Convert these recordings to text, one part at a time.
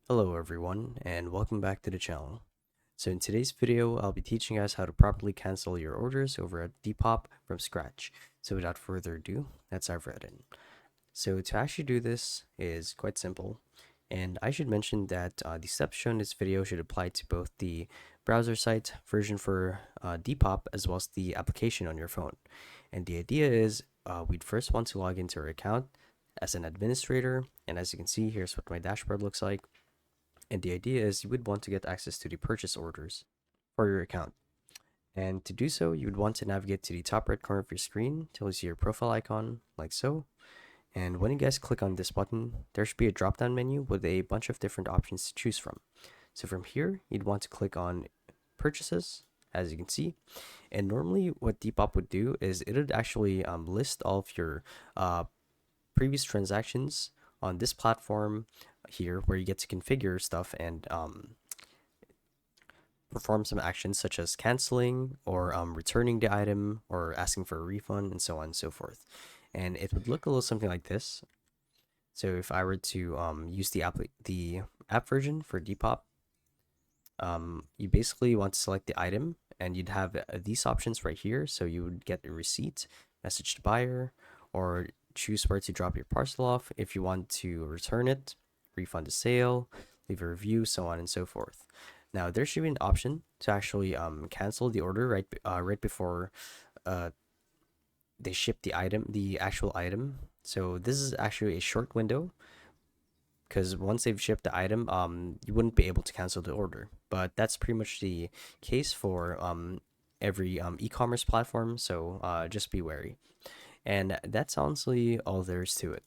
Hello everyone and welcome back to the channel. So in today's video, I'll be teaching you guys how to properly cancel your orders over at Depop from scratch. So without further ado, let's dive right in. So to actually do this is quite simple. And I should mention that the steps shown in this video should apply to both the browser site version for Depop as well as the application on your phone. And the idea is we'd first want to log into our account as an administrator. And as you can see, here's what my dashboard looks like. And the idea is you would want to get access to the purchase orders for your account. And to do so, you would want to navigate to the top right corner of your screen till you see your profile icon, like so. And when you guys click on this button, there should be a drop down menu with a bunch of different options to choose from. So from here, you'd want to click on purchases, as you can see. And normally, what Depop would do is it would actually list all of your previous transactions on this platform here where you get to configure stuff and perform some actions such as canceling or returning the item or asking for a refund and so on and so forth. And it would look a little something like this. So if I were to use the app version for Depop, you basically want to select the item and you'd have these options right here. So you would get a receipt, message to buyer, or choose where to drop your parcel off if you want to return it, refund the sale, leave a review, so on and so forth. Now there should be an option to actually cancel the order right before uh, they ship the actual item. So this is actually a short window because once they've shipped the item, you wouldn't be able to cancel the order. But that's pretty much the case for every e-commerce platform. So just be wary. And that's honestly all there is to it.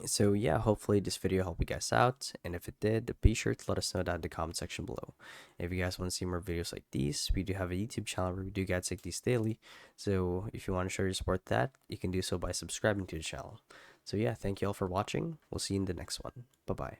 So yeah, hopefully this video helped you guys out, and if it did, be sure to let us know down in the comment section below. If you guys want to see more videos like these, we do have a YouTube channel where we do guys like these daily, so if you want to show your support that, you can do so by subscribing to the channel. So yeah, thank you all for watching, we'll see you in the next one, bye bye.